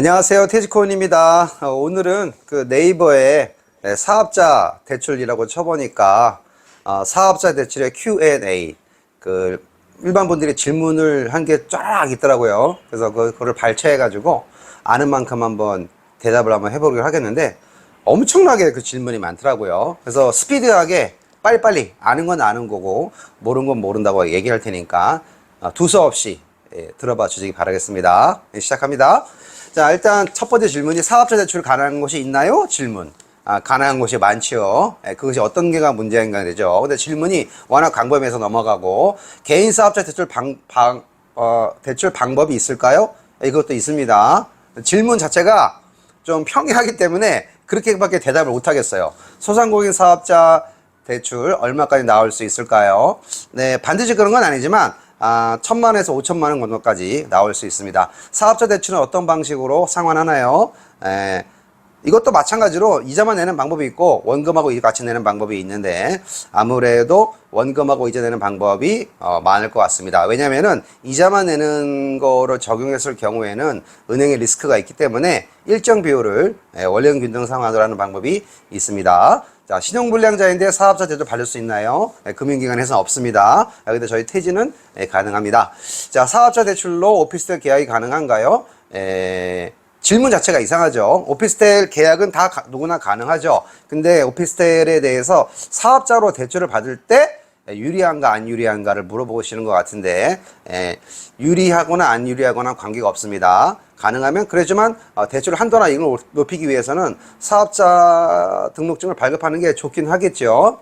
안녕하세요. 태지코인입니다. 오늘은 그 네이버에 사업자 대출이라고 쳐보니까 사업자 대출의 Q&A 그 일반 분들이 질문을 한 게 쫙 있더라고요. 그래서 그거를 발췌해 가지고 아는 만큼 한번 대답을 한번 해보기로 하겠는데 엄청나게 그 질문이 많더라고요. 그래서 스피드하게 빨리빨리 아는 건 아는 거고 모르는 건 모른다고 얘기할 테니까 두서없이 들어봐 주시기 바라겠습니다. 시작합니다. 자, 일단 첫 번째 질문이 사업자 대출 가능한 곳이 있나요? 질문. 가능한 곳이 많지요. 그것이 어떤 게가 문제인가 되죠. 근데 질문이 워낙 광범위해서 넘어가고 개인 사업자 대출 대출 방법이 있을까요? 이것도 있습니다. 질문 자체가 좀 평이하기 때문에 그렇게밖에 대답을 못 하겠어요. 소상공인 사업자 대출 얼마까지 나올 수 있을까요? 네, 반드시 그런 건 아니지만 1,000만에서 5천만 원 정도까지 나올 수 있습니다. 사업자 대출은 어떤 방식으로 상환하나요? 이것도 마찬가지로 이자만 내는 방법이 있고 원금하고 이자 같이 내는 방법이 있는데 아무래도 원금하고 이자 내는 방법이 많을 것 같습니다. 왜냐면은 이자만 내는 거를 적용했을 경우에는 은행의 리스크가 있기 때문에 일정 비율을 원리금 균등 상환으로 하는 방법이 있습니다. 자, 신용불량자인데 사업자 대출 받을 수 있나요? 금융기관에서는 없습니다. 근데 저희 태지는 가능합니다. 자, 사업자 대출로 오피스텔 계약이 가능한가요? 질문 자체가 이상하죠. 오피스텔 계약은 다 누구나 가능하죠. 근데 오피스텔에 대해서 사업자로 대출을 받을 때 유리한가 안 유리한가를 물어보시는 것 같은데 유리하거나 안 유리하거나 관계가 없습니다. 가능하면 그러지만 대출 한도나 이걸 높이기 위해서는 사업자 등록증을 발급하는 게 좋긴 하겠죠.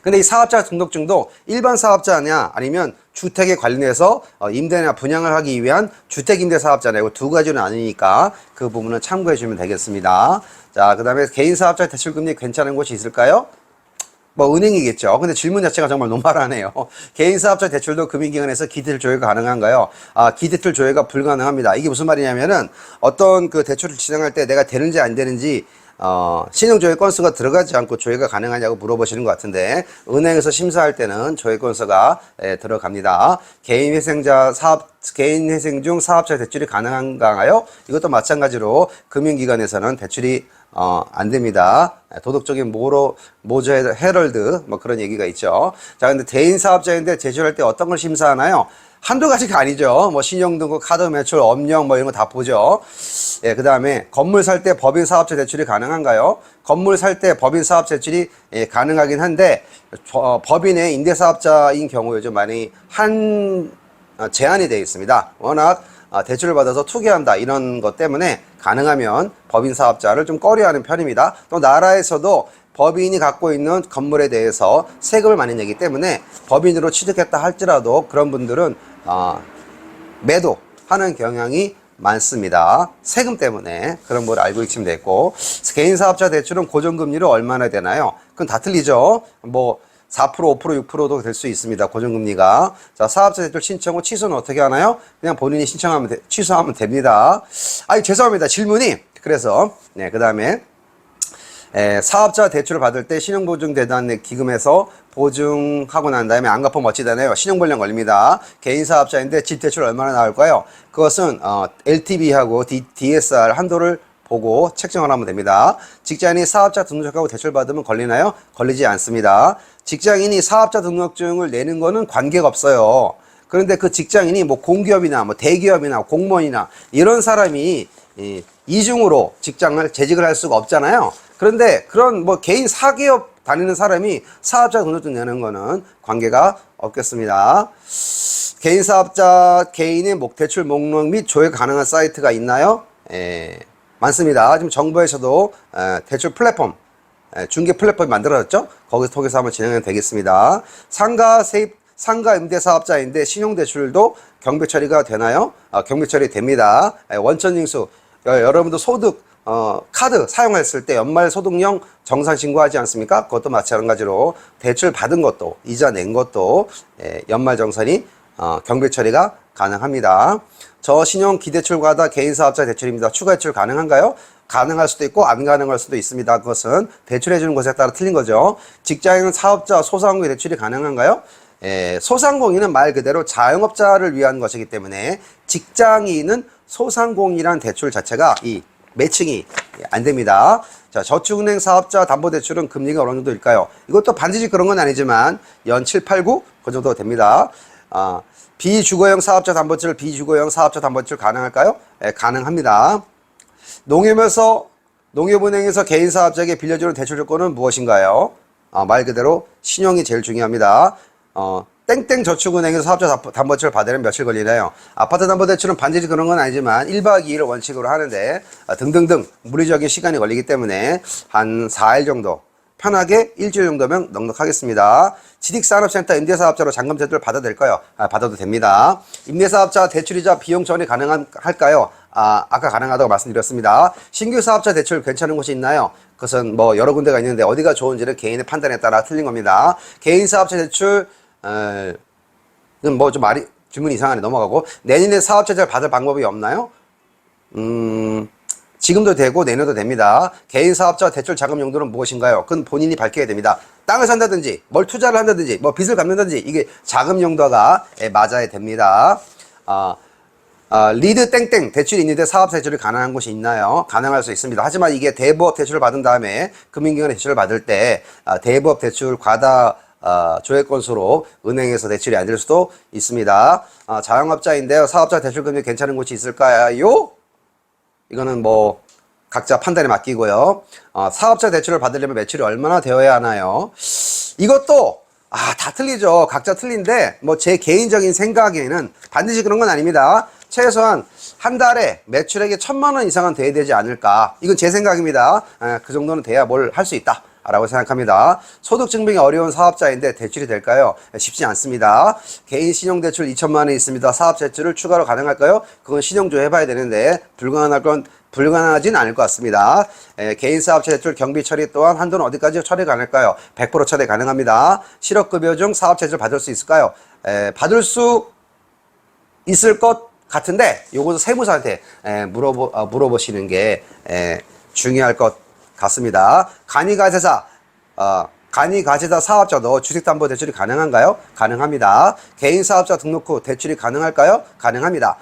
근데 이 사업자 등록증도 일반 사업자냐 아니면 주택에 관련해서 임대나 분양을 하기 위한 주택임대사업자냐 이거 두 가지는 아니니까 그 부분은 참고해 주시면 되겠습니다. 자, 그 다음에 개인사업자 대출금리 괜찮은 곳이 있을까요? 뭐 은행이겠죠. 근데 질문 자체가 정말 노멀하네요. 개인사업자 대출도 금융기관에서 기대출 조회가 가능한가요? 기대출 조회가 불가능합니다. 이게 무슨 말이냐면은 어떤 그 대출을 진행할 때 내가 되는지 안 되는지 신용조회 건수가 들어가지 않고 조회가 가능하냐고 물어보시는 것 같은데 은행에서 심사할 때는 조회 건수가 들어갑니다. 개인 회생 중 사업자 대출이 가능한가요? 이것도 마찬가지로 금융기관에서는 대출이 안 됩니다. 도덕적인 모조 헤럴드 뭐 그런 얘기가 있죠. 자, 근데 개인 사업자인데 제출할 때 어떤 걸 심사하나요? 한두 가지가 아니죠. 뭐 신용등급, 카드 매출, 업령 뭐 이런 거 다 보죠. 그 다음에 건물 살 때 법인 사업자 대출이 가능한가요? 건물 살 때 법인 사업자 대출이 가능하긴 한데 법인의 임대사업자인 경우 요즘 많이 제한이 되어 있습니다. 워낙 대출을 받아서 투기한다 이런 것 때문에 가능하면 법인 사업자를 좀 꺼려하는 편입니다. 또 나라에서도 법인이 갖고 있는 건물에 대해서 세금을 많이 내기 때문에 법인으로 취득했다 할지라도 그런 분들은 매도하는 경향이 많습니다. 세금 때문에 그런 걸 알고 계시면 되고 개인 사업자 대출은 고정금리로 얼마나 되나요? 그건 다 틀리죠. 뭐 4%, 5%, 6%도 될 수 있습니다. 고정금리가. 자, 사업자 대출 신청 후 취소는 어떻게 하나요? 그냥 본인이 취소하면 됩니다. 죄송합니다. 질문이. 그래서, 네, 그 다음에, 사업자 대출을 받을 때 신용보증재단 기금에서 보증하고 난 다음에 안 갚으면 어찌 되나요? 신용불량 걸립니다. 개인 사업자인데 집 대출 얼마나 나올까요? 그것은, LTV하고 DSR 한도를 보고 책정을 하면 됩니다. 직장인이 사업자 등록증하고 대출 받으면 걸리나요? 걸리지 않습니다. 직장인이 사업자 등록증을 내는 거는 관계가 없어요. 그런데 그 직장인이 뭐 공기업이나 뭐 대기업이나 공무원이나 이런 사람이 이중으로 직장을 재직을 할 수가 없잖아요. 그런데 그런 뭐 개인 사기업 다니는 사람이 사업자 등록증 내는 거는 관계가 없겠습니다. 개인 사업자 개인의 대출 목록 및 조회 가능한 사이트가 있나요? 많습니다. 지금 정부에서도 대출 플랫폼, 중개 플랫폼이 만들어졌죠? 거기서 통해서 한번 진행하면 되겠습니다. 상가 임대 사업자인데 신용대출도 경비 처리가 되나요? 경비 처리 됩니다. 원천징수, 여러분도 소득, 카드 사용했을 때 연말 소득령 정산 신고하지 않습니까? 그것도 마찬가지로 대출 받은 것도, 이자 낸 것도 연말 정산이 경비 처리가 가능합니다. 저신용 기대출과다 개인사업자 대출입니다. 추가 대출 가능한가요? 가능할 수도 있고 안 가능할 수도 있습니다. 그것은 대출해 주는 것에 따라 틀린 거죠. 직장인 사업자 소상공인 대출이 가능한가요? 소상공인은 말 그대로 자영업자를 위한 것이기 때문에 직장인은 소상공인이란 대출 자체가 이 매칭이 안 됩니다. 자, 저축은행 사업자 담보대출은 금리가 어느 정도일까요? 이것도 반드시 그런 건 아니지만 연 7, 8, 9 그 정도 됩니다. 비주거형 사업자 담보대출, 비주거형 사업자 담보대출 가능할까요? 네, 가능합니다. 농협은행에서 개인 사업자에게 빌려주는 대출 조건은 무엇인가요? 말 그대로 신용이 제일 중요합니다. 땡땡 저축은행에서 사업자 담보대출을 받으려면 며칠 걸리나요? 아파트 담보대출은 반드시 그런 건 아니지만 1박 2일을 원칙으로 하는데 등등등 물리적인 시간이 걸리기 때문에 한 4일 정도, 편하게 일주일 정도면 넉넉하겠습니다. 지식산업센터 임대사업자로 잔금 대출을 받아도 될까요? 받아도 됩니다. 임대사업자 대출이자 비용 전이 가능할까요? 아까 가능하다고 말씀드렸습니다. 신규 사업자 대출 괜찮은 곳이 있나요? 그것은 뭐 여러 군데가 있는데 어디가 좋은지는 개인의 판단에 따라 틀린 겁니다. 개인 사업자 대출 이건 뭐 좀 질문이 이상하네. 넘어가고. 내년에 사업자 대출 받을 방법이 없나요? 지금도 되고 내년도 됩니다. 개인 사업자 대출 자금 용도는 무엇인가요? 그건 본인이 밝혀야 됩니다. 땅을 산다든지 뭘 투자를 한다든지 뭐 빚을 갚는다든지 이게 자금 용도가 맞아야 됩니다. 리드 땡땡 대출이 있는데 사업 대출이 가능한 곳이 있나요? 가능할 수 있습니다. 하지만 이게 대부업 대출을 받은 다음에 금융기관에 대출을 받을 때 대부업 대출 과다 조회 건수로 은행에서 대출이 안 될 수도 있습니다. 자영업자인데요. 사업자 대출금리 괜찮은 곳이 있을까요? 이거는 뭐 각자 판단에 맡기고요. 사업자 대출을 받으려면 매출이 얼마나 되어야 하나요? 이것도 다 틀리죠. 각자 틀린데 뭐 제 개인적인 생각에는 반드시 그런 건 아닙니다. 최소한 한 달에 매출액이 1,000만 원 이상은 돼야 되지 않을까. 이건 제 생각입니다. 그 정도는 돼야 뭘 할 수 있다 라고 생각합니다. 소득 증빙이 어려운 사업자인데 대출이 될까요? 쉽지 않습니다. 개인 신용대출 2,000만 원이 있습니다. 사업 대출을 추가로 가능할까요? 그건 신용조 해봐야 되는데 불가능하진 않을 것 같습니다. 개인 사업자 대출 경비 처리 또한 한도는 어디까지 처리 가능할까요? 100% 처리 가능합니다. 실업급여 중 사업자 대출 받을 수 있을까요? 받을 수 있을 것 같은데 요것은 세무사한테 물어보시는 게 중요할 것 같습니다. 간이가세사 사업자도 주택담보대출이 가능한가요? 가능합니다. 개인사업자 등록 후 대출이 가능할까요? 가능합니다.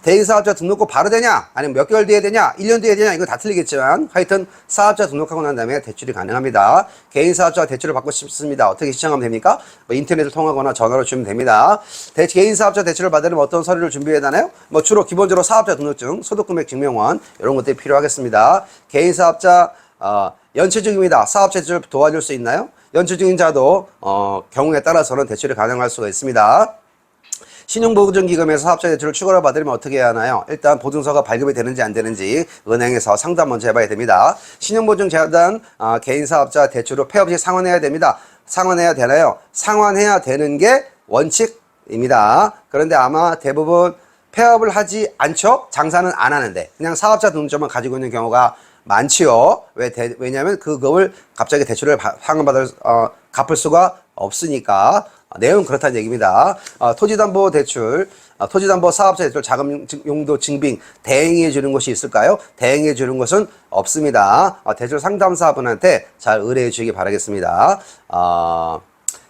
개인사업자 등록 후 바로 되냐? 아니면 몇 개월 뒤에 되냐? 1년 뒤에 되냐? 이거 다 틀리겠지만 하여튼 사업자 등록하고 난 다음에 대출이 가능합니다. 개인사업자 대출을 받고 싶습니다. 어떻게 신청하면 됩니까? 뭐 인터넷을 통하거나 전화로 주면 됩니다. 개인사업자 대출을 받으려면 어떤 서류를 준비해야 하나요? 뭐 주로 기본적으로 사업자 등록증, 소득금액 증명원 이런 것들이 필요하겠습니다. 개인사업자 연체 중입니다. 사업자 대출 도와줄 수 있나요? 연체 중인 자도 경우에 따라서는 대출이 가능할 수가 있습니다. 신용보증기금에서 사업자 대출을 추가로 받으려면 어떻게 해야 하나요? 일단 보증서가 발급이 되는지 안 되는지 은행에서 상담 먼저 해봐야 됩니다. 신용보증재단 개인사업자 대출을 폐업 시 상환해야 됩니다. 상환해야 되나요? 상환해야 되는 게 원칙입니다. 그런데 아마 대부분 폐업을 하지 않죠? 장사는 안 하는데 그냥 사업자 등록증만 가지고 있는 경우가 많지요. 왜냐하면 그걸 갑자기 대출을 갚을 수가 없으니까. 내용은 그렇다는 얘기입니다. 토지담보대출, 토지담보 사업자 대출 자금 용도 증빙 대행해 주는 곳이 있을까요? 대행해 주는 곳은 없습니다. 대출 상담사분한테 잘 의뢰해 주시기 바라겠습니다.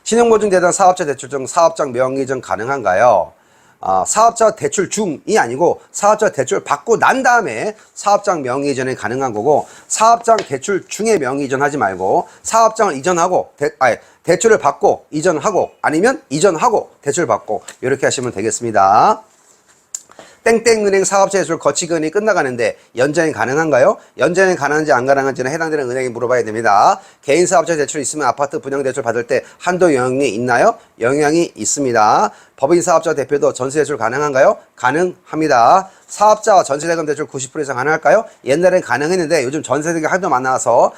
신용보증재단 사업자 대출 중 사업장 명의전 가능한가요? 사업자 대출 중이 아니고 사업자 대출 받고 난 다음에 사업장 명의 이전이 가능한 거고 사업장 대출 중에 명의 이전하지 말고 사업장을 이전하고 대출을 받고 이전하고 아니면 이전하고 대출 받고 이렇게 하시면 되겠습니다. 땡땡은행 사업자 대출 거치기간이 끝나가는데 연장이 가능한가요? 연장이 가능한지 안 가능한지는 해당되는 은행에 물어봐야 됩니다. 개인 사업자 대출 있으면 아파트 분양 대출 받을 때 한도 영향이 있나요? 영향이 있습니다. 법인 사업자 대표도 전세 대출 가능한가요? 가능합니다. 사업자 전세대금 대출 90% 이상 가능할까요? 옛날엔 가능했는데 요즘 전세대금이 하도 많아서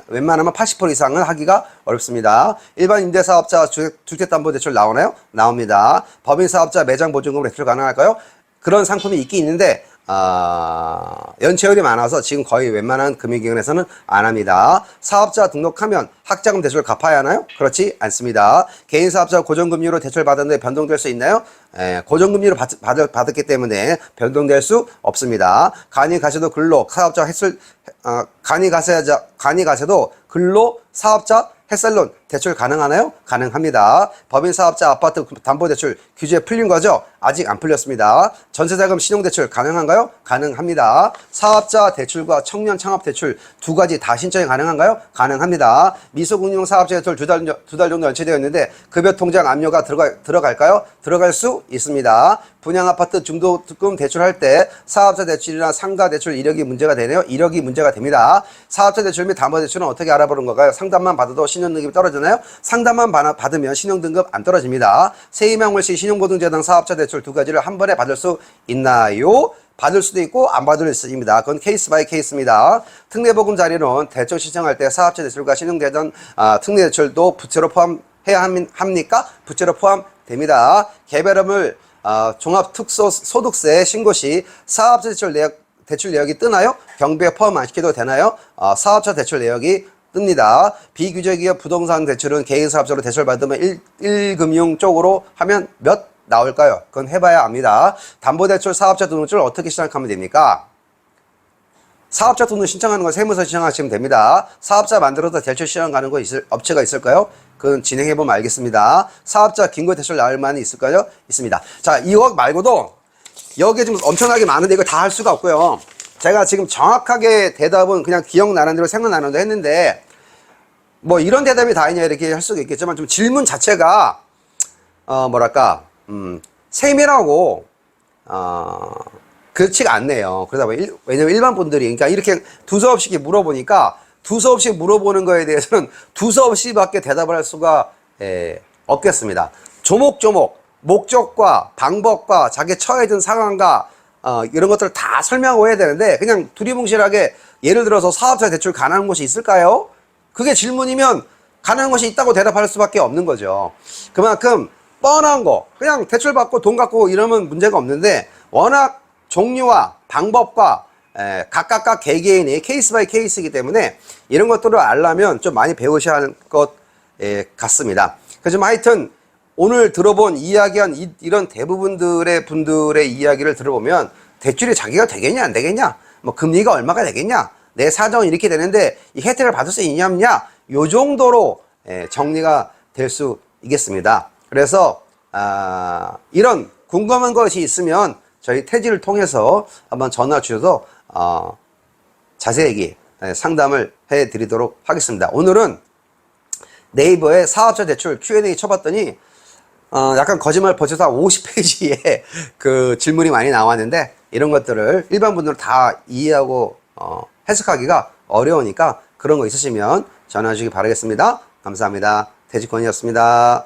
웬만하면 80% 이상은 하기가 어렵습니다. 일반 임대사업자 주택담보대출 나오나요? 나옵니다. 법인 사업자 매장 보증금으로 대출 가능할까요? 그런 상품이 있긴 있는데 연체율이 많아서 지금 거의 웬만한 금융기관에서는 안 합니다. 사업자 등록하면 학자금 대출을 갚아야 하나요? 그렇지 않습니다. 개인사업자 고정금리로 대출 받았는데 변동될 수 있나요? 고정금리로 받았기 때문에 변동될 수 없습니다. 간이가세도 근로 사업자 간이가세도 근로 사업자 햇살론 대출 가능하나요? 가능합니다. 법인 사업자 아파트 담보대출 규제 풀린 거죠? 아직 안 풀렸습니다. 전세자금 신용대출 가능한가요? 가능합니다. 사업자 대출과 청년 창업 대출 두 가지 다 신청이 가능한가요? 가능합니다. 미소금융 사업자 대출 두 달 정도 연체되어 있는데 급여 통장 압류가 들어갈까요? 들어갈 수 있습니다. 분양 아파트 중도금 대출할 때 사업자 대출이나 상가 대출 이력이 문제가 되네요. 이력이 문제가 됩니다. 사업자 대출 및 담보대출은 어떻게 알아보는 건가요? 상담만 받아도 신용등급이 떨어지나요? 상담만 받으면 신용등급 안 떨어집니다. 세입명물 시 신용보증제당 사업자 대출 두 가지를 한 번에 받을 수 있나요? 받을 수도 있고 안 받을 수 있습니다. 그건 케이스 바이 케이스입니다. 특례보금 자리는 대출 신청할 때 사업자 대출과 신용대전 특례대출도 부채로 포함해야 합니까? 부채로 포함됩니다. 개별업을 종합특소소득세 신고 시 사업자 대출 내역이 뜨나요? 경비에 포함 안 시켜도 되나요? 사업자 대출 내역이 뜹니다. 비규제기업 부동산 대출은 개인사업자로 대출 받으면 1금융 쪽으로 하면 몇 나올까요? 그건 해봐야 압니다. 담보대출 사업자 등록증을 어떻게 시작하면 됩니까? 사업자 등록 신청하는 건 세무서 신청하시면 됩니다. 사업자 만들어서 대출 신청 가는 거 업체가 있을까요? 그건 진행해보면 알겠습니다. 사업자 긴급 대출 나올 만이 있을까요? 있습니다. 자, 이거 말고도 여기에 좀 엄청나게 많은데 이거 다 할 수가 없고요. 제가 지금 정확하게 대답은 그냥 기억나는 대로 생각나는 대로 했는데 뭐 이런 대답이 다 있냐 이렇게 할 수가 있겠지만 좀 질문 자체가 뭐랄까 세밀하고 그렇지가 않네요. 그러다 보니 왜냐면 일반 분들이 그러니까 이렇게 두서없이 물어보니까 두서없이 물어보는 거에 대해서는 두서없이밖에 대답을 할 수가 없겠습니다. 조목조목 목적과 방법과 자기 처해 든 상황과 이런 것들을 다 설명하고 해야 되는데 그냥 두리뭉실하게 예를 들어서 사업자 대출 가능한 곳이 있을까요? 그게 질문이면 가능한 것이 있다고 대답할 수밖에 없는 거죠. 그만큼 뻔한 거 그냥 대출 받고 돈 갖고 이러면 문제가 없는데 워낙 종류와 방법과 각각각 개개인의 케이스 바이 케이스이기 때문에 이런 것들을 알려면 좀 많이 배우셔야 할 것 같습니다. 그래서 하여튼 오늘 들어본 이야기한 이런 대부분들의 분들의 이야기를 들어보면 대출이 자기가 되겠냐 안 되겠냐 뭐 금리가 얼마가 되겠냐 내 사정은 이렇게 되는데 이 혜택을 받을 수 있냐 없냐 요 정도로 정리가 될 수 있겠습니다. 그래서 이런 궁금한 것이 있으면 저희 태지를 통해서 한번 전화 주셔서 자세히 상담을 해 드리도록 하겠습니다. 오늘은 네이버에 사업자 대출 Q&A 쳐봤더니 약간 거짓말 버텨서 50페이지에 그 질문이 많이 나왔는데 이런 것들을 일반 분들은 다 이해하고 해석하기가 어려우니까 그런 거 있으시면 전화 주시기 바라겠습니다. 감사합니다. 태지권이었습니다.